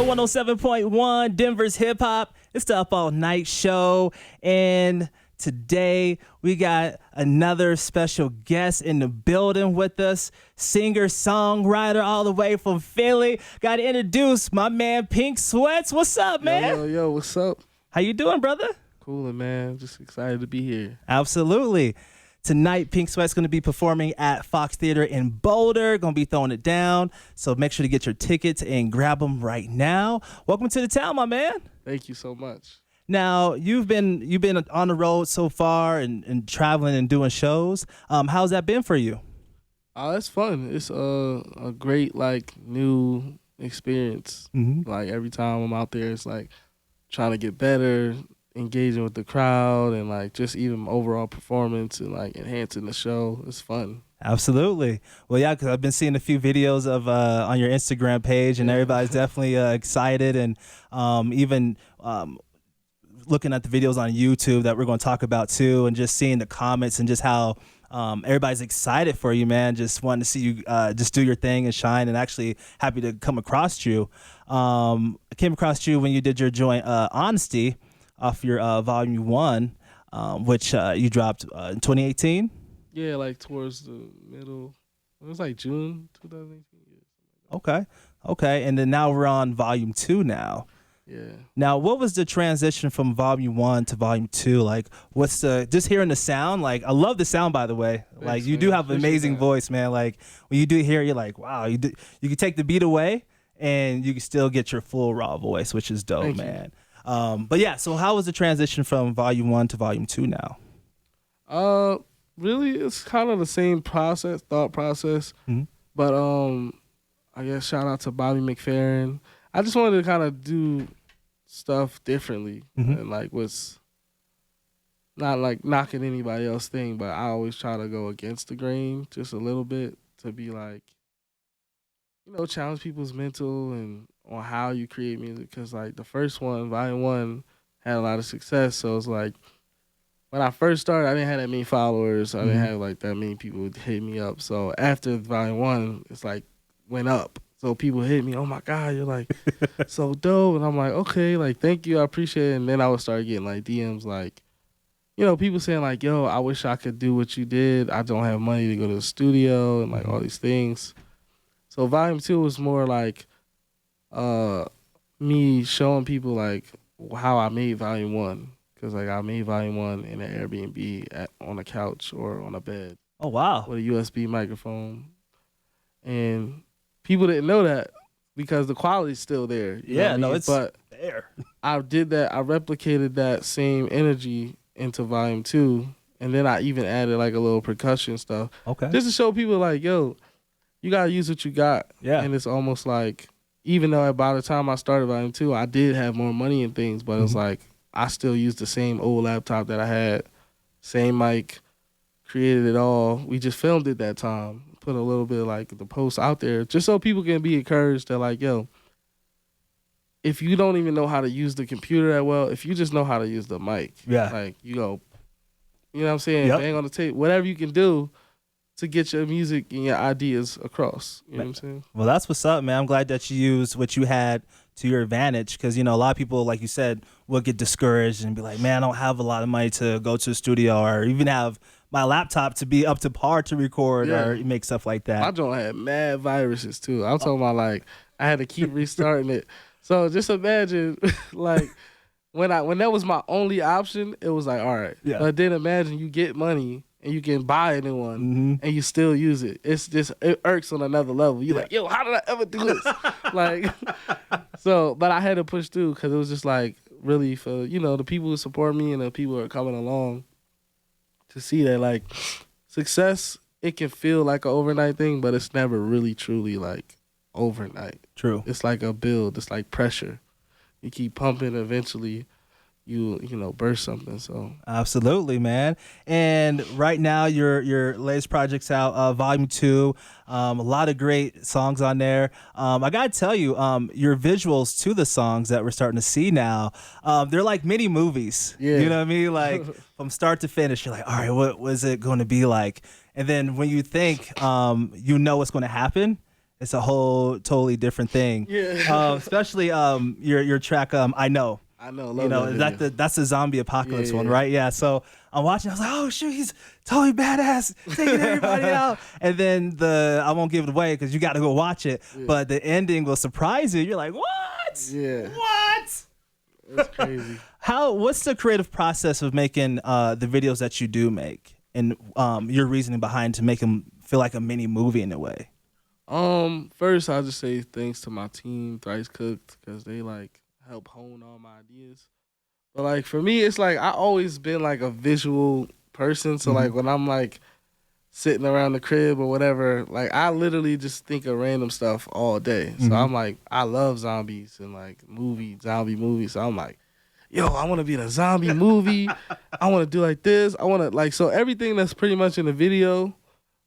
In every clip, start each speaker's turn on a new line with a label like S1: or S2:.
S1: Radio 107.1, Denver's hip hop. It's the Up All Night show. And today we got another special guest in the building with us. Singer, songwriter all the way from Philly. Got to introduce my man Pink Sweats. What's up, man?
S2: Yo, what's up?
S1: How you doing, brother?
S2: Coolin', man. Just excited to be here.
S1: Absolutely. Tonight, Pink Sweat's going to be performing at Fox Theater in Boulder. Going to be throwing it down. So make sure to get your tickets and grab them right now. Welcome to the town, my man.
S2: Thank you so much.
S1: Now, you've been on the road so far and traveling and doing shows. How's that been for you?
S2: It's fun. It's a great, new experience.
S1: Mm-hmm.
S2: Every time I'm out there, it's trying to get better, engaging with the crowd, and just even overall performance and enhancing the show. It's fun.
S1: Absolutely. Well, yeah, because I've been seeing a few videos of on your Instagram page, and everybody's definitely excited, and even looking at the videos on YouTube that we're going to talk about too, and just seeing the comments and just how everybody's excited for you, man. Just wanting to see you just do your thing and shine, and actually happy to come across you. I came across you when you did your joint Honesty off your Volume 1, which you dropped in 2018?
S2: Yeah, towards the middle. It was June 2018.
S1: Okay. And then now we're on Volume 2 now.
S2: Yeah.
S1: Now, what was the transition from Volume 1 to Volume 2? What's just hearing the sound? I love the sound, by the way.
S2: Thanks,
S1: you
S2: man.
S1: do have an amazing
S2: that.
S1: voice, man. When you do hear it, you're like, wow, you can take the beat away and you can still get your full raw voice, which is dope,
S2: Thank
S1: man. But yeah, so how was the transition from Volume 1 to Volume 2 now?
S2: Really, it's kind of the same thought process.
S1: Mm-hmm.
S2: But I guess shout out to Bobby McFerrin. I just wanted to kind of do stuff differently,
S1: Mm-hmm.
S2: and was not knocking anybody else's thing, but I always try to go against the grain just a little bit to be challenge people's mental and on how you create music. Because the first one, Volume 1, had a lot of success, so it's when I first started, I didn't have that many followers. I didn't have that many people hit me up. So after Volume 1, it's went up. So people hit me, oh my God, you're so dope. And I'm okay, thank you, I appreciate it. And then I would start getting DMs people saying yo, I wish I could do what you did. I don't have money to go to the studio and all these things. So Volume 2 was more me showing people how I made Volume 1. Because I made Volume 1 in an Airbnb on a couch or on a bed.
S1: Oh, wow.
S2: With a USB microphone. And people didn't know that because the quality's still there.
S1: It's
S2: but
S1: there.
S2: I did that. I replicated that same energy into Volume 2. And then I even added a little percussion stuff.
S1: Okay.
S2: Just to show people yo, you got to use what you got.
S1: Yeah.
S2: And it's almost even though by the time I started Volume 2, I did have more money and things, but it's I still used the same old laptop that I had, same mic, created it all. We just filmed it that time, put a little bit of the post out there, just so people can be encouraged that yo, if you don't even know how to use the computer that well, if you just know how to use the mic, you go, you know what I'm saying, bang on the tape, whatever you can do to get your music and your ideas across. You know what I'm saying?
S1: Well, that's what's up, man. I'm glad that you used what you had to your advantage because, a lot of people, like you said, will get discouraged and be like, man, I don't have a lot of money to go to the studio or even have my laptop to be up to par to record or make stuff like that.
S2: My joint had mad viruses, too. I'm talking about, I had to keep restarting it. So just imagine, when that was my only option, it was all right.
S1: Yeah.
S2: But then imagine you get money and you can buy a new one and you still use it. It's just, it irks on another level. You're yo, how did I ever do this? But I had to push through because it was just really for, the people who support me and the people who are coming along to see that success, it can feel like an overnight thing, but it's never really truly overnight.
S1: True.
S2: It's a build. It's pressure. You keep pumping, eventually you burst something. So
S1: absolutely, man. And right now your latest project's out, Volume 2. A lot of great songs on there. I gotta tell you, your visuals to the songs that we're starting to see now, they're like mini movies.
S2: Yeah.
S1: You know what I mean? From start to finish, you're all right, what was it going to be like? And then when you think you know what's going to happen, it's a whole totally different thing.
S2: Yeah.
S1: Especially your track I know.
S2: I know.
S1: You
S2: Love
S1: know,
S2: that video.
S1: that's the zombie apocalypse
S2: Yeah,
S1: one,
S2: yeah.
S1: right? Yeah. So I'm watching. I was like, oh shoot, he's totally badass, taking everybody out. And then I won't give it away because you got to go watch it.
S2: Yeah.
S1: But the ending will surprise you. You're like, what?
S2: Yeah.
S1: What?
S2: It's crazy.
S1: What's the creative process of making the videos that you do make, and your reasoning behind to make them feel like a mini movie in a way?
S2: First I'll just say thanks to my team, Thrice Cooked, because they like help hone all my ideas. But like for me, it's like I always been like a visual person. So like when I'm like sitting around the crib or whatever, like I literally just think of random stuff all day. So I'm like, I love zombies and like zombie movies. So I'm like, yo, I want to be in a zombie movie. I want to do like this. I want to like, so everything that's pretty much in the video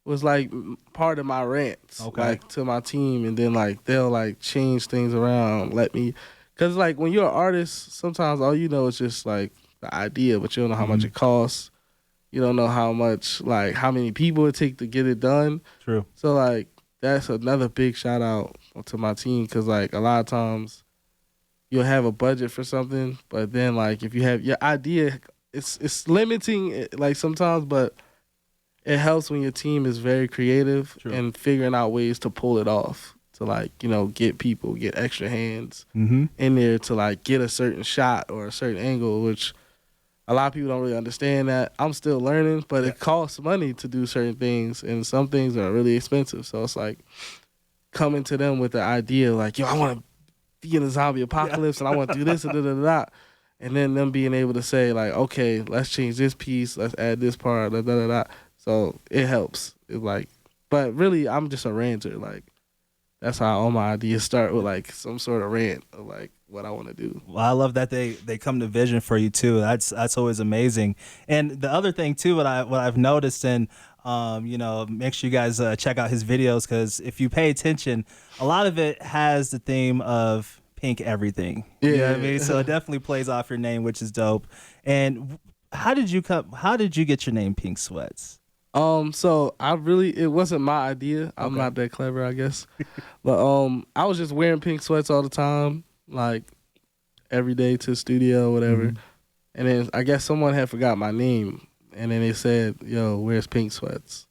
S2: was like part of my rants, like to my team. And then like they'll like change things around, let me. Cause like when you're an artist, sometimes all you know is just like the idea, but you don't know how much it costs. You don't know how much, like how many people it take to get it done.
S1: True.
S2: So like that's another big shout out to my team, cause like a lot of times you'll have a budget for something, but then like if you have your idea, it's limiting like sometimes, but it helps when your team is very creative and figuring out ways to pull it off. To like, you know, get extra hands in there to like get a certain shot or a certain angle, which a lot of people don't really understand that. I'm still learning, but it costs money to do certain things, and some things are really expensive. So it's like coming to them with the idea like, yo, I want to be in a zombie apocalypse and I want to do this and da-da-da-da. And then them being able to say like, okay, let's change this piece, let's add this part, da-da-da-da. So it helps. It's like, but really I'm just a ranter, like. That's how all my ideas start, with like some sort of rant of like what I want to do.
S1: Well, I love that they come to vision for you too. That's always amazing. And the other thing too, what I've noticed, and you know, make sure you guys check out his videos, because if you pay attention, a lot of it has the theme of pink everything.
S2: Yeah,
S1: you know what I mean. So it definitely plays off your name, which is dope. And how did you get your name, Pink Sweats?
S2: So it wasn't my idea. I'm not that clever, I guess. But I was just wearing pink sweats all the time, like every day to the studio, whatever. And then I guess someone had forgot my name, and then they said, "Yo, where's Pink Sweats?"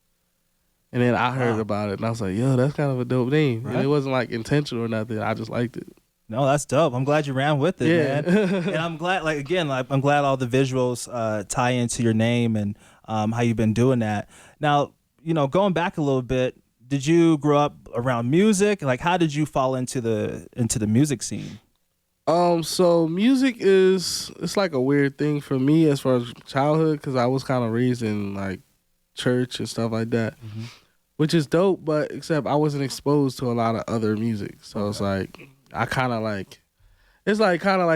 S2: And then I heard about it, and I was like, "Yo, that's kind of a dope name." Right? And it wasn't like intentional or nothing. I just liked it.
S1: No, that's dope. I'm glad you ran with it, man. And I'm glad, I'm glad all the visuals tie into your name and how you've been doing that. Now, you know, going back a little bit, did you grow up around music? Like, how did you fall into the music scene?
S2: So music it's like a weird thing for me as far as childhood, because I was kind of raised in like church and stuff like that, which is dope. But except I wasn't exposed to a lot of other music, so it's like I kind of like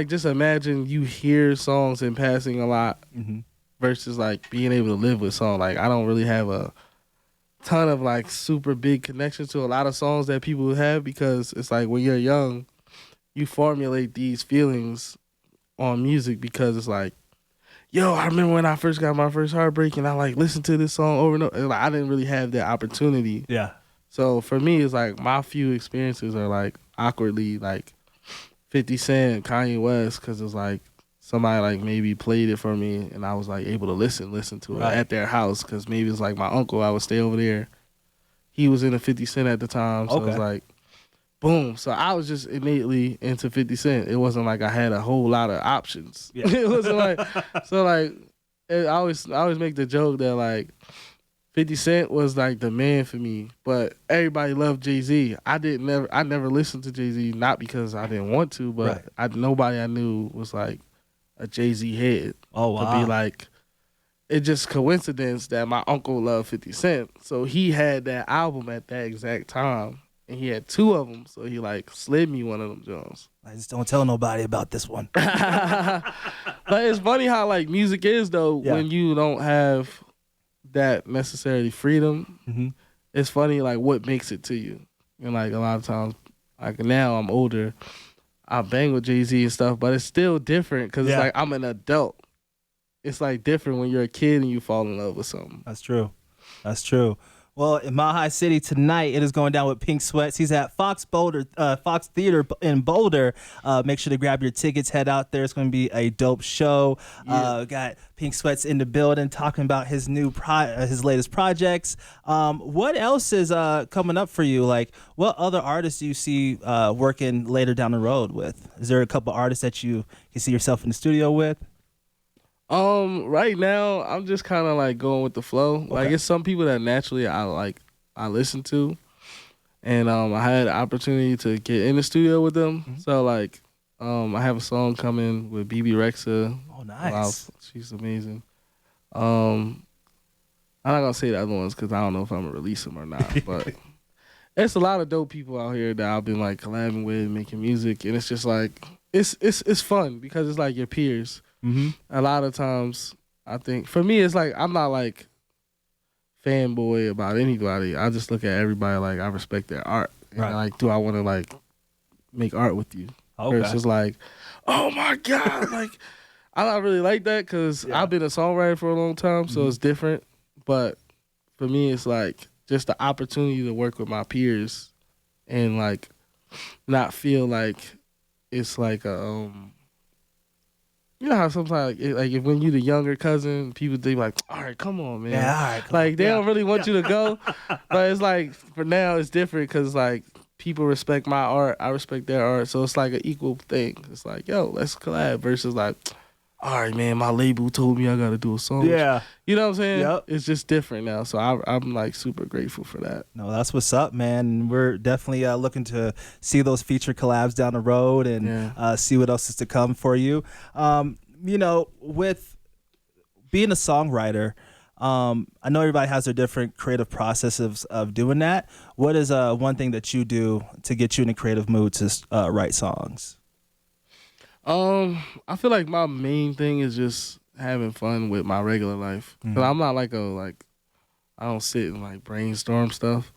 S2: just imagine you hear songs in passing a lot versus like being able to live with songs. Like I don't really have a ton of like super big connections to a lot of songs that people have, because it's like when you're young, you formulate these feelings on music, because it's like, yo, I remember when I first got my first heartbreak and I like listened to this song over and over. And, like, I didn't really have that opportunity.
S1: Yeah.
S2: So for me, it's like my few experiences are like awkwardly like 50 Cent, Kanye West, because it's like somebody like maybe played it for me and I was like able to listen to it at their house, because maybe it's like my uncle, I would stay over there. He was into 50 Cent at the time, so it was like, boom. So I was just innately into 50 Cent. It wasn't like I had a whole lot of options. Yeah. It wasn't like, so like, I always make the joke that like 50 Cent was like the man for me, but everybody loved Jay-Z. I never listened to Jay-Z, not because I didn't want to, but nobody I knew was like a Jay-Z head.
S1: Oh, wow.
S2: To be like, it just coincidence that my uncle loved 50 Cent. So he had that album at that exact time, and he had two of them. So he like slid me one of them Jones.
S1: I just don't tell nobody about this one.
S2: But it's funny how like music is though, when you don't have that necessarily freedom. It's funny like what makes it to you. And like a lot of times, like now I'm older, I bang with Jay-Z and stuff, but it's still different because it's like I'm an adult. It's like different when you're a kid and you fall in love with something.
S1: That's true. That's true. Well, in Mile High City tonight, it is going down with Pink Sweats. He's at Fox Theater in Boulder. Make sure to grab your tickets. Head out there. It's going to be a dope show. Got Pink Sweats in the building talking about his his latest projects. What else is coming up for you? Like, what other artists do you see working later down the road with? Is there a couple artists that you can see yourself in the studio with?
S2: Right now I'm just kind of like going with the flow. Okay. Like it's some people that naturally I listen to, and I had the opportunity to get in the studio with them. Mm-hmm. So like, I have a song coming with BB Rexa.
S1: Oh, nice.
S2: Wow, she's amazing. I'm not gonna say the other ones because I don't know if I'm gonna release them or not. But it's a lot of dope people out here that I've been like collabing with, making music, and it's just like it's fun because it's like your peers. Mm-hmm. A lot of times, I think for me, it's like I'm not like fanboy about anybody. I just look at everybody like I respect their art. And right. Like, do I want to like make art with you? Okay. Versus like, oh my god, like I don't really like that because I've been a songwriter for a long time, so it's different. But for me, it's like just the opportunity to work with my peers and like not feel like it's like a you know how sometimes, like, if when you the younger cousin, people they like, all right, come on, man.
S1: Yeah, all right,
S2: like, they don't really want you to go. But it's like, for now, it's different because, like, people respect my art. I respect their art. So it's like an equal thing. It's like, yo, let's collab versus like, all right, man, my label told me I got to do a song.
S1: Yeah.
S2: You know what I'm saying?
S1: Yep.
S2: It's just different now. So I'm like super grateful for that.
S1: No, that's what's up, man. We're definitely looking to see those feature collabs down the road and see what else is to come for you. You know, with being a songwriter, I know everybody has their different creative processes of doing that. What is one thing that you do to get you in a creative mood to write songs?
S2: I feel like my main thing is just having fun with my regular life. Cause I'm not like I don't sit and like brainstorm stuff.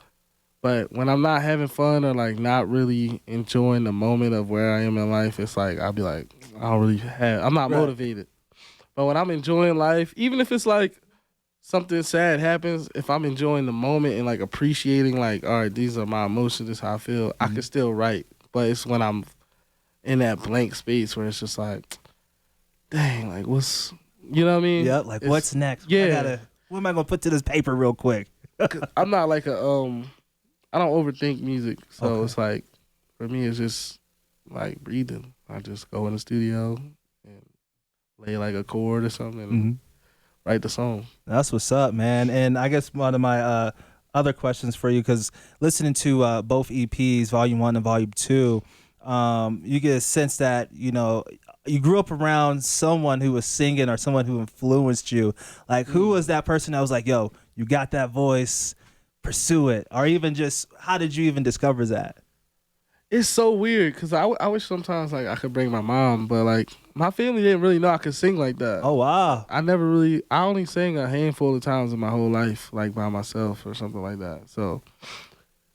S2: But when I'm not having fun or like not really enjoying the moment of where I am in life, it's like I'll be like, I'm not motivated. But when I'm enjoying life, even if it's like something sad happens, if I'm enjoying the moment and like appreciating like, all right, these are my emotions, this is how I feel, I can still write. But it's when I'm in that blank space where it's just like, dang, like what's, you know what I mean?
S1: Yeah, like what's next?
S2: Yeah.
S1: What am I gonna put to this paper real quick?
S2: I'm not like I don't overthink music. So it's like, for me, it's just like breathing. I just go in the studio and lay like a chord or something and write the song. That's
S1: what's up, man. And I guess one of my other questions for you, because listening to both EPs, Volume 1 and Volume 2, you get a sense that, you know, you grew up around someone who was singing or someone who influenced you. Like, who was that person that was like, yo, you got that voice, pursue it? Or even just, how did you even discover that?
S2: It's so weird because I wish sometimes like I could bring my mom, but like my family didn't really know I could sing like that.
S1: Oh, wow.
S2: I only sang a handful of times in my whole life, like by myself or something like that. So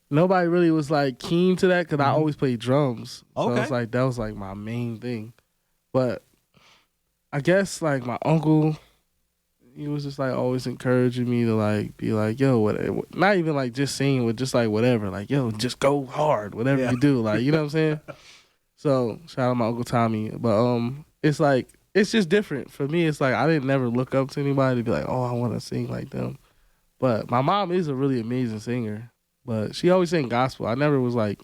S2: nobody really was like keen to that because I always played drums. So it's like that was like my main thing. But I guess like my uncle, he was just like always encouraging me to like be like, yo, whatever. Not even like just singing, with just like whatever. Like, yo, just go hard, whatever you do. Like, you know what I'm saying? So shout out my Uncle Tommy. But it's like, it's just different. For me, it's like I didn't never look up to anybody to be like, oh, I want to sing like them. But my mom is a really amazing singer. But she always sang gospel. I never was like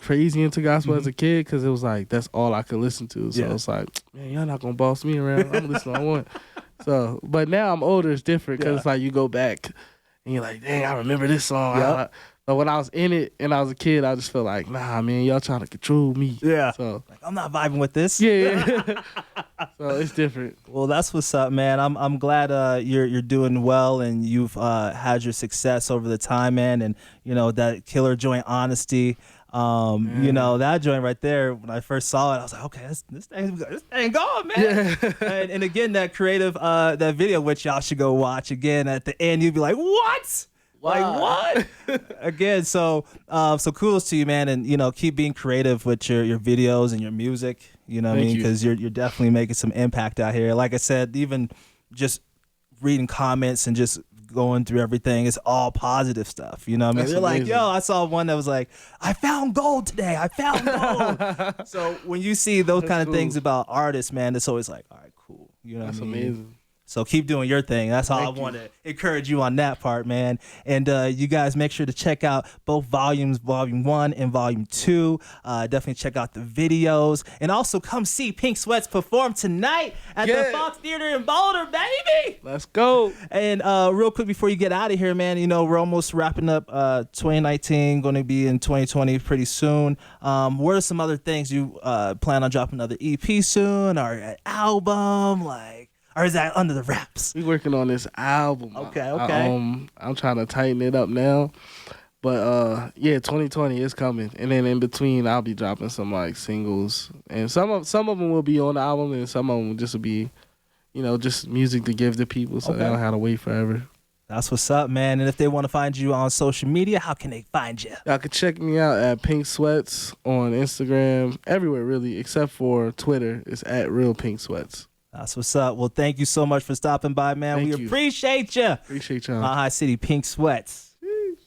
S2: crazy into gospel as a kid because it was like that's all I could listen to. So it's like, man, y'all not gonna boss me around. I'm listening to what I want. So, but now I'm older, it's different because it's like you go back and you're like, dang, I remember this song. But when I was in it and I was a kid, I just felt like, nah, man, y'all trying to control me.
S1: Yeah.
S2: So
S1: like, I'm not vibing with this.
S2: Yeah. So it's different.
S1: Well, that's what's up, man. I'm glad you're doing well and you've had your success over the time, man. And you know that killer joint, Honesty. You know, that joint right there, when I first saw it, I was like, okay, this thing going, man. Yeah. And again, that creative, that video, which y'all should go watch again at the end, you'd be like, what? Wow. Like, what? Again, so kudos to you, man. And, you know, keep being creative with your videos and your music, you know what I mean? Because you're definitely making some impact out here. Like I said, even just reading comments and just going through everything, it's all positive stuff. You know what I mean?
S2: That's
S1: They're like,
S2: amazing.
S1: yo, I saw one that was like, I found gold today. I found gold. So when you see those
S2: That's
S1: kind of
S2: cool.
S1: things about artists, man, it's always like, all right, cool. You know
S2: That's
S1: what I mean?
S2: amazing.
S1: So keep doing your thing. That's all
S2: Thank
S1: I
S2: you.
S1: want to encourage you on that part, man. And you guys make sure to check out both volumes, Volume 1 and Volume 2. Definitely check out the videos. And also come see Pink Sweats perform tonight at the
S2: Yeah.
S1: Fox Theater in Boulder, baby.
S2: Let's go.
S1: And real quick before you get out of here, man, you know, we're almost wrapping up 2019, going to be in 2020 pretty soon. What are some other things you plan on dropping another EP soon or an album? Like, or is that under the wraps?
S2: We working on this album.
S1: Okay.
S2: I'm trying to tighten it up now. But yeah, 2020 is coming. And then in between I'll be dropping some like singles. And some of them will be on the album and some of them will just be, you know, just music to give to people so they don't have to wait forever.
S1: That's what's up, man. And if they want to find you on social media, how can they find you?
S2: Y'all can check me out at Pink Sweats on Instagram, everywhere really, except for Twitter. It's at Real Pink Sweats.
S1: That's what's up. Well, thank you so much for stopping by, man.
S2: Thank
S1: We
S2: you.
S1: appreciate you.
S2: Appreciate y'all.
S1: High City Pink Sweats.